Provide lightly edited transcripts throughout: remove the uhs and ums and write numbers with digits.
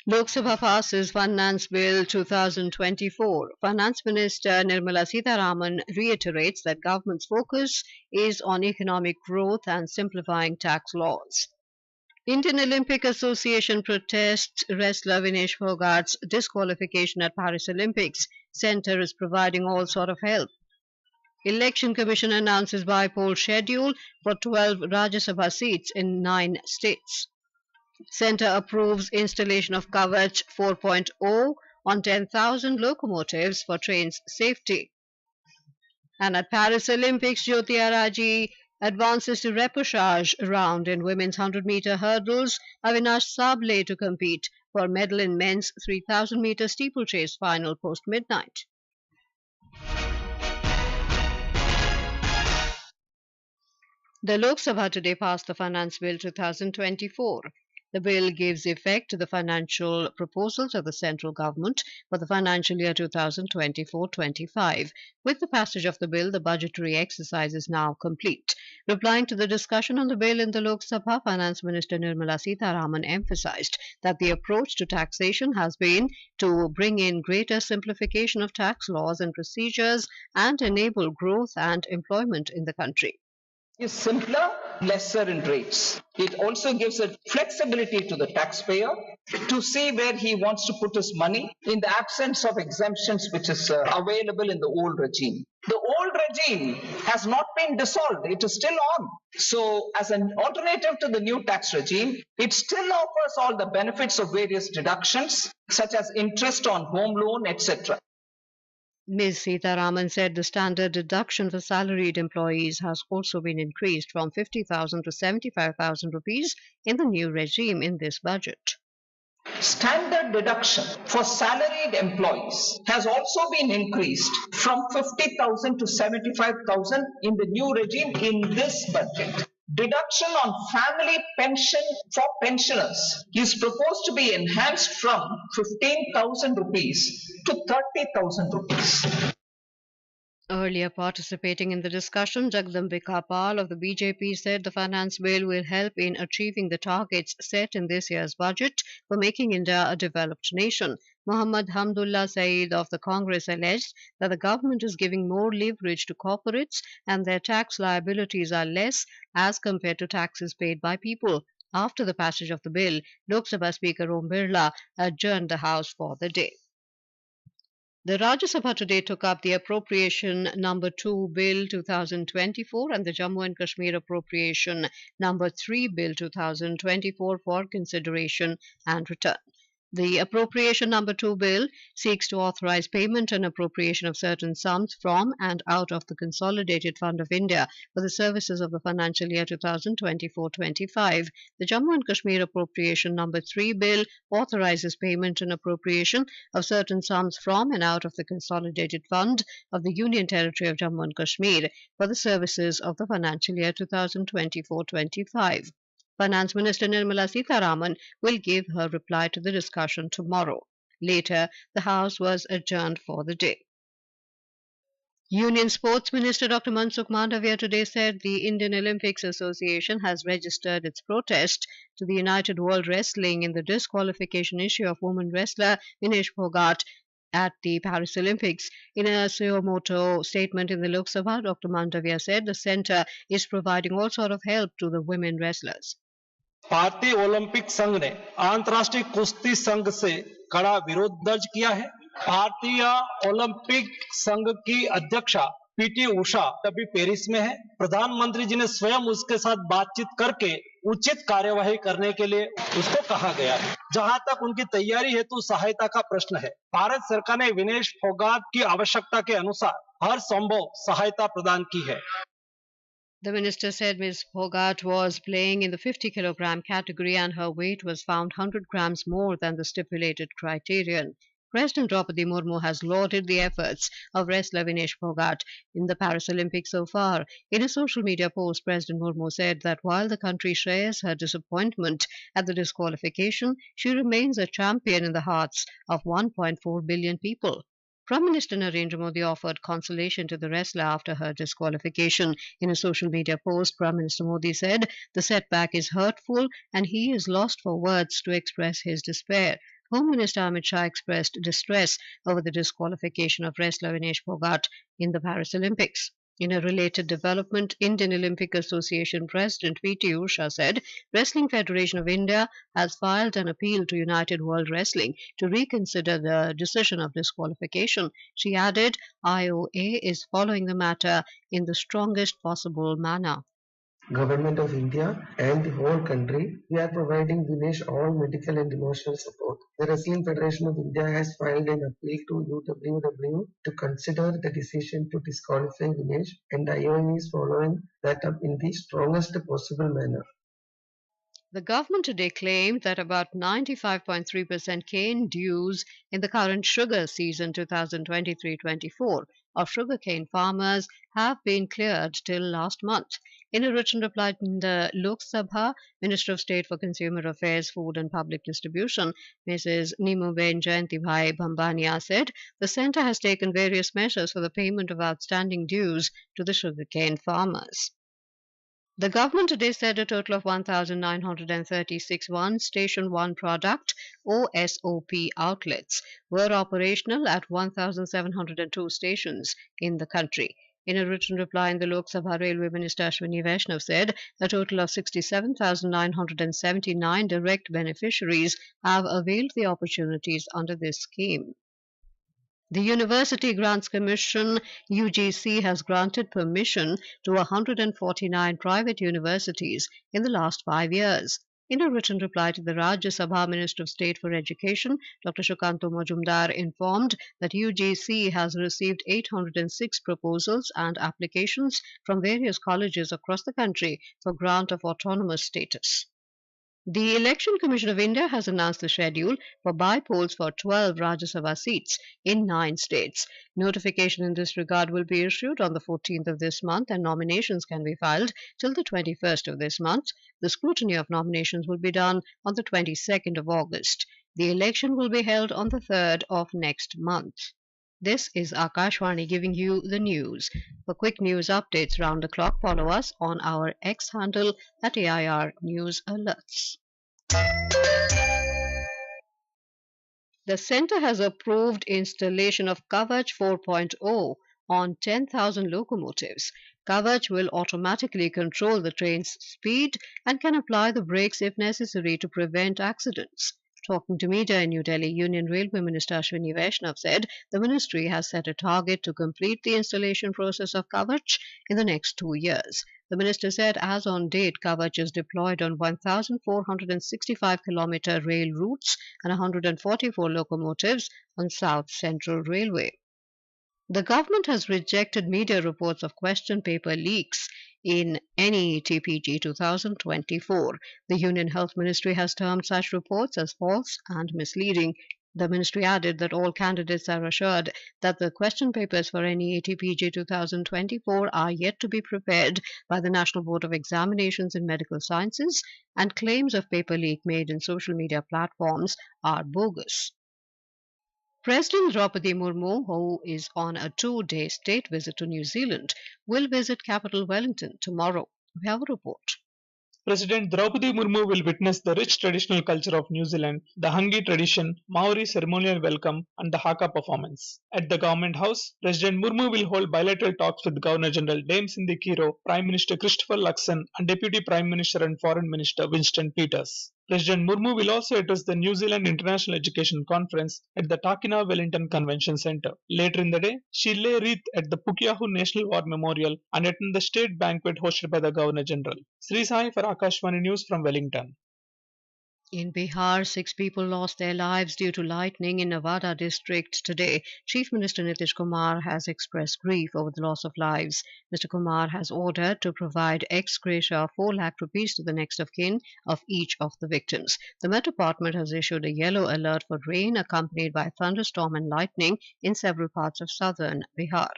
Lok Sabha passes Finance Bill 2024. Finance Minister Nirmala Sitharaman reiterates that government's focus is on economic growth and simplifying tax laws. Indian Olympic Association protests wrestler Vinesh Phogat's disqualification at Paris Olympics. Centre is providing all sort of help. Election Commission announces by-poll schedule for 12 Rajya Sabha seats in 9 states. Centre approves installation of Kavach 4.0 on 10,000 locomotives for trains' safety. And at Paris Olympics, Jyoti Araji advances to repechage round in women's 100-meter hurdles. Avinash Sable to compete for medal in men's 3,000-meter steeplechase final post-midnight. The Lok Sabha today passed the Finance Bill 2024. The bill gives effect to the financial proposals of the central government for the financial year 2024-25. With the passage of the bill, the budgetary exercise is now complete. Replying to the discussion on the bill in the Lok Sabha, Finance Minister Nirmala Sitharaman emphasized that the approach to taxation has been to bring in greater simplification of tax laws and procedures and enable growth and employment in the country. Is simpler, lesser in rates. It also gives a flexibility to the taxpayer to see where he wants to put his money in the absence of exemptions which is available in the old regime. The old regime has not been dissolved. It is still on. So as an alternative to the new tax regime, it still offers all the benefits of various deductions such as interest on home loan, etc. Ms. Sitharaman said the standard deduction for salaried employees has also been increased from 50,000 to 75,000 rupees in the new regime in this budget. Standard deduction for salaried employees has also been increased from 50,000 to 75,000 in the new regime in this budget. Deduction on family pension for pensioners is proposed to be enhanced from 15,000 rupees to 30,000 rupees. Earlier participating in the discussion, Jagdambika Pal of the BJP said the finance bill will help in achieving the targets set in this year's budget for making India a developed nation. Muhammad Hamdullah Saeed of the Congress alleged that the government is giving more leverage to corporates and their tax liabilities are less as compared to taxes paid by people. After the passage of the bill, Lok Sabha Speaker Om Birla adjourned the House for the day. The Rajya Sabha today took up the Appropriation Number 2 Bill 2024 and the Jammu and Kashmir Appropriation Number 3 Bill 2024 for consideration and return. The Appropriation Number 2 Bill seeks to authorize payment and appropriation of certain sums from and out of the Consolidated Fund of India for the services of the financial year 2024-25. The Jammu and Kashmir Appropriation Number 3 Bill authorizes payment and appropriation of certain sums from and out of the Consolidated Fund of the Union Territory of Jammu and Kashmir for the services of the financial year 2024-25. Finance Minister Nirmala Sitharaman will give her reply to the discussion tomorrow. Later, the House was adjourned for the day. Union Sports Minister Dr. Mansukh Mandavia today said the Indian Olympics Association has registered its protest to the United World Wrestling in the disqualification issue of woman wrestler Vinesh Phogat at the Paris Olympics. In a suo motu statement in the Lok Sabha, Dr. Mandavia said the centre is providing all sort of help to the women wrestlers. भारतीय Olympic संघ ने अंतर्राष्ट्रीय कुश्ती संघ से कड़ा विरोध दर्ज किया है। भारतीय ओलंपिक संघ की अध्यक्षा पीटी उषा अभी पेरिस में है। प्रधानमंत्री जी ने स्वयं उसके साथ बातचीत करके उचित कार्यवाही करने के लिए उसको कहा गया है। जहां तक उनकी तैयारी हेतु सहायता का प्रश्न है, भारत सरकार ने विनेश फोगाट की आवश्यकता के अनुसार हर संभव सहायता प्रदान की है। The minister said Ms. Phogat was playing in the 50 kilogram category and her weight was found 100 grams more than the stipulated criterion. President Draupadi Murmu has lauded the efforts of wrestler Vinesh Phogat in the Paris Olympics so far. In a social media post, President Murmu said that while the country shares her disappointment at the disqualification, she remains a champion in the hearts of 1.4 billion people. Prime Minister Narendra Modi offered consolation to the wrestler after her disqualification. In a social media post, Prime Minister Modi said the setback is hurtful and he is lost for words to express his despair. Home Minister Amit Shah expressed distress over the disqualification of wrestler Vinesh Phogat in the Paris Olympics. In a related development, Indian Olympic Association President PT Usha said Wrestling Federation of India has filed an appeal to United World Wrestling to reconsider the decision of disqualification. She added IOA is following the matter in the strongest possible manner. Government of India and the whole country, we are providing Vinesh all medical and emotional support. The Wrestling Federation of India has filed an appeal to UWW to consider the decision to disqualify Vinesh, and IOA is following that up in the strongest possible manner. The government today claimed that about 95.3% cane dues in the current sugar season 2023-24 of sugarcane farmers have been cleared till last month. In a written reply in the Lok Sabha, Minister of State for Consumer Affairs, Food and Public Distribution, Mrs. Nimuben Jayantibhai Bhambania said the centre has taken various measures for the payment of outstanding dues to the sugarcane farmers. The government today said a total of 1,936 One Station One product OSOP outlets were operational at 1,702 stations in the country. In a written reply in the Lok Sabha, Railway Minister Ashwini Vaishnav said a total of 67,979 direct beneficiaries have availed the opportunities under this scheme. The University Grants Commission UGC has granted permission to 149 private universities in the last 5 years. In a written reply to the Rajya Sabha, Minister of State for Education, Dr. Shukanto Majumdar informed that UGC has received 806 proposals and applications from various colleges across the country for grant of autonomous status. The Election Commission of India has announced the schedule for by-polls for 12 Rajya Sabha seats in 9 states. Notification in this regard will be issued on the 14th of this month and nominations can be filed till the 21st of this month. The scrutiny of nominations will be done on the 22nd of August. The election will be held on the 3rd of next month. This is Akashwani giving you the news. For quick news updates round the clock, follow us on our X handle at AIR News Alerts. The centre has approved installation of Kavach 4.0 on 10,000 locomotives. Kavach will automatically control the train's speed and can apply the brakes if necessary to prevent accidents. Talking to media in New Delhi, Union Railway Minister Ashwini Vaishnav said the ministry has set a target to complete the installation process of Kavach in the next 2 years. The minister said as on date, Kavach is deployed on 1,465 kilometre rail routes and 144 locomotives on South Central Railway. The government has rejected media reports of question paper leaks in NEET-PG 2024. The Union Health Ministry has termed such reports as false and misleading. The ministry added that all candidates are assured that the question papers for NEET-PG 2024 are yet to be prepared by the National Board of Examinations in Medical Sciences, and claims of paper leak made in social media platforms are bogus. President Draupadi Murmu, who is on a 2-day state visit to New Zealand, will visit capital Wellington tomorrow. We have a report. President Draupadi Murmu will witness the rich traditional culture of New Zealand, the Hangi tradition, Maori ceremonial welcome, and the Haka performance. At the Government House, President Murmu will hold bilateral talks with Governor General Dame Cindy Kiro, Prime Minister Christopher Luxon, and Deputy Prime Minister and Foreign Minister Winston Peters. President Murmu will also address the New Zealand International Education Conference at the Takina Wellington Convention Centre. Later in the day, she lay wreath at the Pukeahu National War Memorial and attend the state banquet hosted by the Governor General. Sri Sai for Akashvani News from Wellington. In Bihar, 6 people lost their lives due to lightning in Nevada district today. Chief Minister Nitish Kumar has expressed grief over the loss of lives. Mr. Kumar has ordered to provide ex gratia of 4 lakh rupees to the next of kin of each of the victims. The Met Department has issued a yellow alert for rain accompanied by thunderstorm and lightning in several parts of southern Bihar.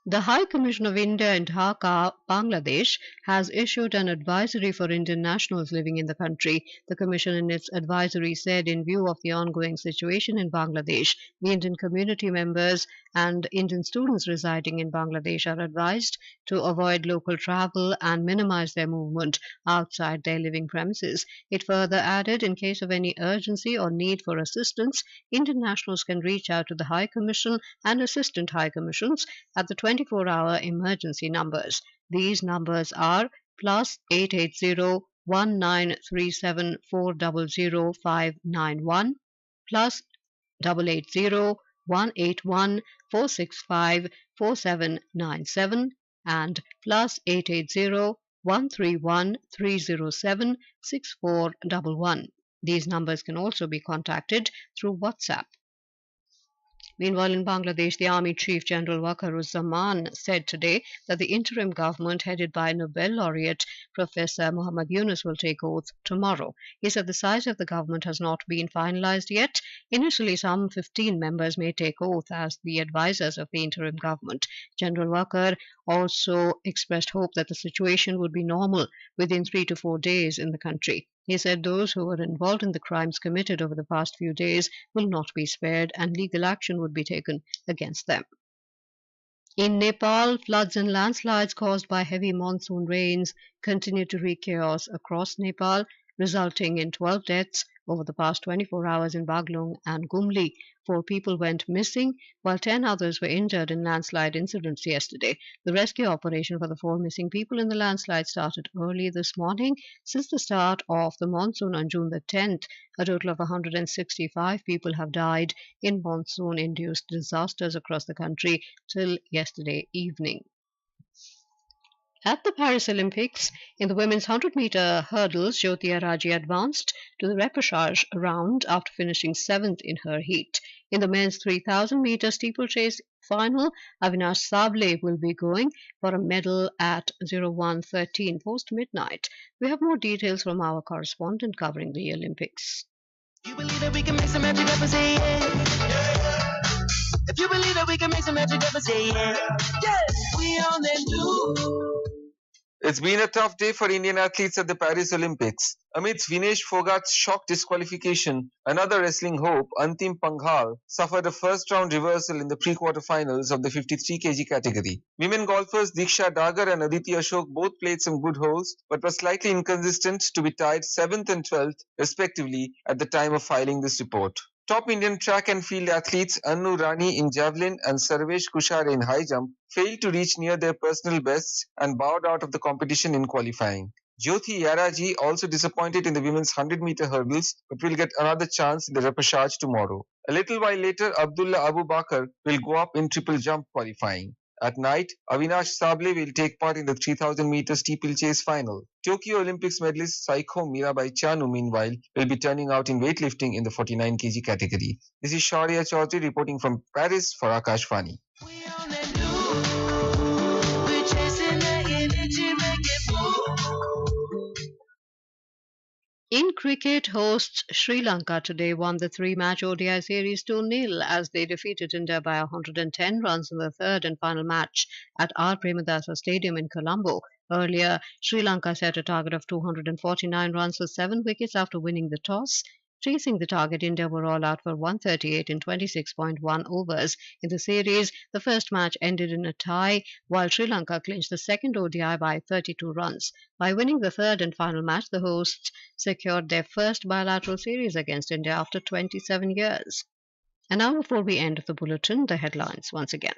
The High Commission of India in Dhaka, Bangladesh, has issued an advisory for Indian nationals living in the country. The Commission, in its advisory, said in view of the ongoing situation in Bangladesh, the Indian community members and Indian students residing in Bangladesh are advised to avoid local travel and minimize their movement outside their living premises. It further added, in case of any urgency or need for assistance, Indian nationals can reach out to the High Commission and Assistant High Commissions at the 24-hour emergency numbers. These numbers are plus 880-1937-400-591, plus 880-181-465-4797, and plus 880-131-307-6411. These numbers can also be contacted through WhatsApp. Meanwhile, in Bangladesh, the Army Chief General Waqaruzzaman said today that the interim government headed by Nobel laureate Professor Muhammad Yunus will take oath tomorrow. He said the size of the government has not been finalized yet. Initially, some 15 members may take oath as the advisors of the interim government. General Waqar also expressed hope that the situation would be normal within 3 to 4 days in the country. He said those who were involved in the crimes committed over the past few days will not be spared and legal action would be taken against them. In Nepal, floods and landslides caused by heavy monsoon rains continue to wreak chaos across Nepal, resulting in 12 deaths over the past 24 hours in Baglung and Gumli. 4 people went missing, while 10 others were injured in landslide incidents yesterday. The rescue operation for the 4 missing people in the landslide started early this morning. Since the start of the monsoon on June the 10th, a total of 165 people have died in monsoon-induced disasters across the country till yesterday evening. At the Paris Olympics, in the women's 100-meter hurdles, Jyoti Raji advanced to the repechage round after finishing 7th in her heat. In the men's 3,000-meter steeplechase final, Avinash Sable will be going for a medal at 01:13 post-midnight. We have more details from our correspondent covering the Olympics. You believe that we can make some magic up and say yeah. If you believe that we can make some magic up and say yeah. Yes, we on that blue. It's been a tough day for Indian athletes at the Paris Olympics. Amidst Vinesh Phogat's shock disqualification, another wrestling hope, Antim Panghal, suffered a first-round reversal in the pre-quarterfinals of the 53 kg category. Women golfers Diksha Dagar and Aditi Ashok both played some good holes, but were slightly inconsistent to be tied 7th and 12th, respectively, at the time of filing this report. Top Indian track and field athletes Annu Rani in javelin and Sarvesh Kushare in high jump failed to reach near their personal bests and bowed out of the competition in qualifying. Jyoti Yaraji also disappointed in the women's 100-meter hurdles but will get another chance in the repechage tomorrow. A little while later, Abdullah Abu Bakr will go up in triple jump qualifying. At night, Avinash Sable will take part in the 3,000-meter steeplechase final. Tokyo Olympics medalist Saiko Mirabai Chanu, meanwhile, will be turning out in weightlifting in the 49 kg category. This is Shaurya Chaudhary reporting from Paris for Akashvani. In cricket, hosts Sri Lanka today won the 3-match ODI series 2-0 as they defeated India by 110 runs in the third and final match at R. Premadasa Stadium in Colombo. Earlier, Sri Lanka set a target of 249 runs for 7 wickets after winning the toss. Chasing the target, India were all out for 138 in 26.1 overs. In the series, the first match ended in a tie, while Sri Lanka clinched the second ODI by 32 runs. By winning the third and final match, the hosts secured their first bilateral series against India after 27 years. And now, before we end the bulletin, the headlines once again.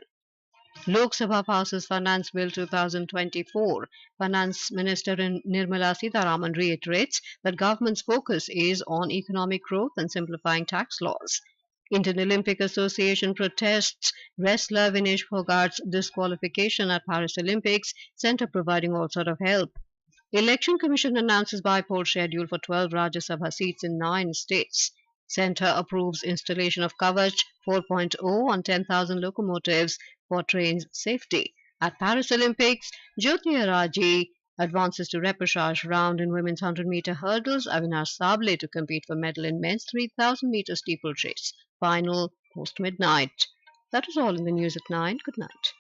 Lok Sabha passes Finance Bill 2024. Finance Minister Nirmala Sitharaman reiterates that government's focus is on economic growth and simplifying tax laws. Indian Olympic Association protests wrestler Vinesh Phogat's disqualification at Paris Olympics, centre providing all sort of help. Election Commission announces by-poll schedule for 12 Rajya Sabha seats in 9 states. Centre approves installation of Kavach 4.0 on 10,000 locomotives for trains safety. At Paris Olympics, Jyoti Raji advances to repechage round in women's 100-meter hurdles. Avinash Sable to compete for medal in men's 3,000-meter steeplechase. Final post-midnight. That is all in the news at 9. Good night.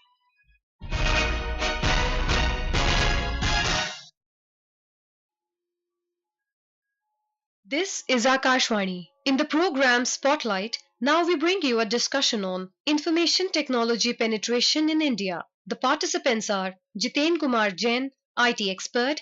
This is Akashvani. In the program Spotlight, now we bring you a discussion on information technology penetration in India. The participants are Jiten Kumar Jain, IT expert,